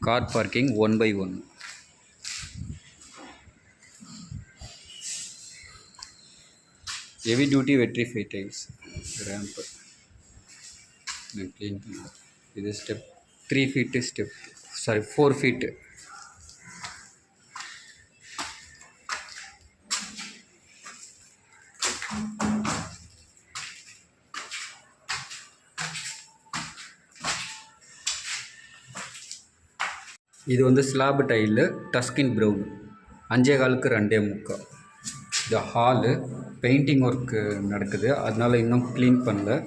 Car parking 1/1. Heavy duty vitrified tiles ramp clean பண்ணலாம். இது step 3 feet step 4 feet. இது வந்து ஸ்லாப் டைலு டஸ்கின் ப்ரௌன் 5.25க்கு 2.75. இந்த ஹாலு பெயிண்டிங் ஒர்க்கு நடக்குது, அதனால் இன்னும் க்ளீன் பண்ணல.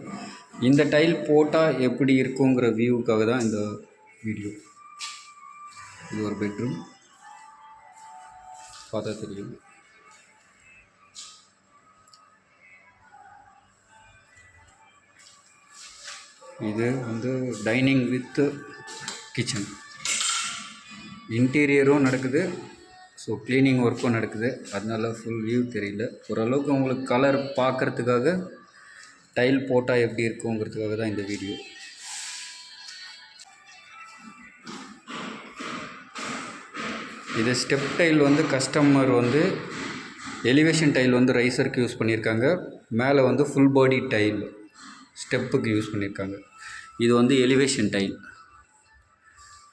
இந்த டைல் போட்டால் எப்படி இருக்குங்கிற வியூவுக்காக தான் இந்த வீடியோ. இது ஒரு பெட்ரூம், பார்த்தா தெரியும். இது வந்து டைனிங் வித் கிச்சன். இன்டீரியரும் நடக்குது, ஸோ க்ளீனிங் ஒர்க்கும் நடக்குது, அதனால ஃபுல் வியூ தெரியல. ஓரளவுக்கு உங்களுக்கு கலர் பார்க்குறதுக்காக டைல் போட்டால் எப்படி இருக்குங்கிறதுக்காக தான் இந்த வீடியோ. இது ஸ்டெப் டைல் வந்து கஸ்டமர் வந்து எலிவேஷன் டைல் வந்து ரைசருக்கு யூஸ் பண்ணியிருக்காங்க, மேலே வந்து ஃபுல் பாடி டைல் ஸ்டெப்புக்கு யூஸ் பண்ணியிருக்காங்க. இது வந்து எலிவேஷன் டைல்,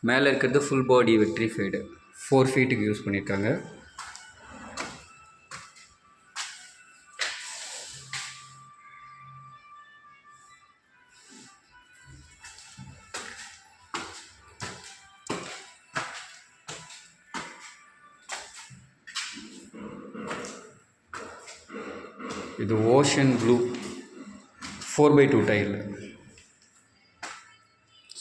மேலே இருக்கிறது ஃபுல் பாடி வெட்ரிஃபைடு 4 ஃபீட்டுக்கு யூஸ் பண்ணியிருக்காங்க. இது ஓஷன் ப்ளூ 4/2 டைல்.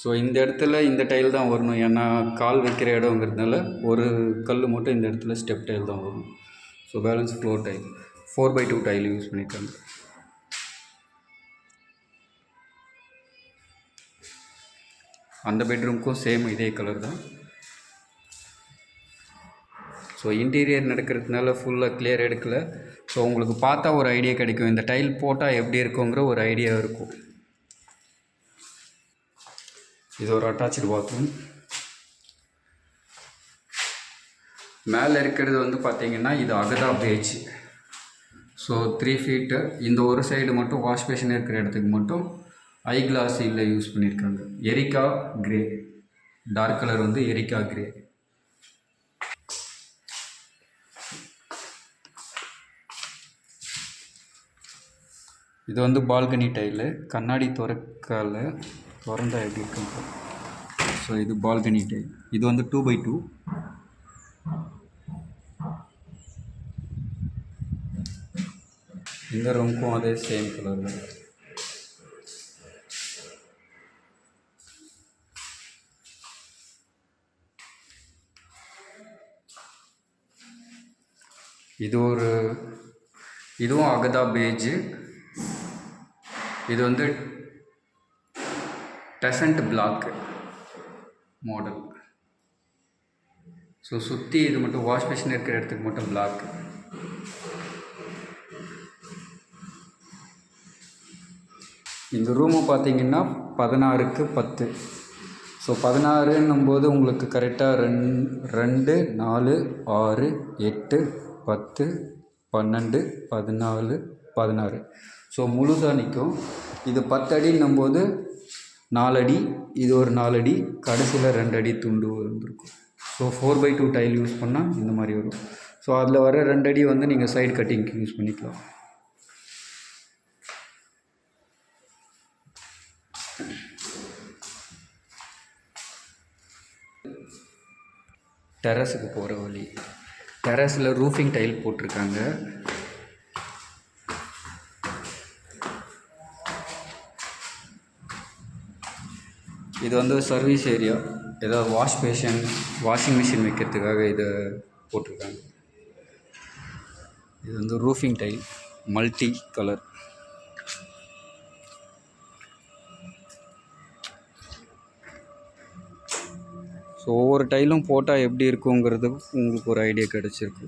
ஸோ இந்த இடத்துல இந்த டைல் தான் வரணும், ஏன்னா கால் வைக்கிற இடங்கிறதுனால ஒரு கல் மட்டும் இந்த இடத்துல ஸ்டெப் டைல் தான் வரும். So balance floor tail 4/2 tail use பண்ணியிருக்காங்க. அந்த பெட்ரூம்க்கும் சேம் இதே கலர் தான். ஸோ இன்டீரியர் நடக்கிறதுனால ஃபுல்லாக கிளியர் எடுக்கலை. ஸோ உங்களுக்கு பார்த்தா ஒரு ஐடியா கிடைக்கும், இந்த டைல் போட்டால் எப்படி இருக்குங்கிற ஒரு ஐடியா இருக்கும். இது ஒரு அட்டாச்சு பாத்ரூம். மேலே இருக்கிறது வந்து பார்த்திங்கன்னா இது அகதா பேஜ். So 3 feet. இந்த ஒரு சைடு மட்டும் வாஷ் பேஷன் இருக்கிற இடத்துக்கு மட்டும் ஐ கிளாஸ் இல்லை யூஸ் பண்ணியிருக்காங்க. எரிக்கா கிரே, டார்க் கலர் வந்து எரிக்கா கிரே. இது வந்து பால்கனி டைலு, கண்ணாடி திறந்தா எப்படி இருக்குங்க. ஸோ இது பால்கனி டைல். இது வந்து 2/2. இந்த ரூமுக்கும் அதே சேம் கலர் தான். இதுவும் அகதா பேஜ். இது வந்து டெசன்ட் பிளாக் மாடல். ஸோ சுற்றி இது மட்டும் வாஷ் பேஷன் இருக்கிற இடத்துக்கு மட்டும் பிளாக். இந்த ரூமு பார்த்திங்கன்னா 16க்கு 10. ஸோ 16ன்னும்போது உங்களுக்கு கரெக்டாக 2, 4, 6, 8, 10, 12, 14, 16. ஸோ முழுதாக நிற்கும். இது 10 அடின்னும்போது 4 அடி, இது ஒரு 4 அடி, கடைசியில் 2 அடி துண்டு வந்துருக்கும். ஸோ 4/2 டைல் யூஸ் பண்ணால் இந்த மாதிரி வரும். ஸோ அதில் வர 2 அடி வந்து நீங்கள் சைடு கட்டிங்க்கு யூஸ் பண்ணிக்கலாம். டெரஸுக்கு போகிற வழி. டெரஸில் ரூஃபிங் டைல் போட்டிருக்காங்க. இது வந்து சர்வீஸ் ஏரியா, ஏதாவது வாஷ் பேஷன் வாஷிங் மிஷின் வைக்கிறதுக்காக இதை போட்டிருக்காங்க. இது வந்து roofing tile multi colour. So ஒவ்வொரு டைலும் போட்டால் எப்படி இருக்குங்கிறது உங்களுக்கு ஒரு ஐடியா கிடச்சிருக்கு.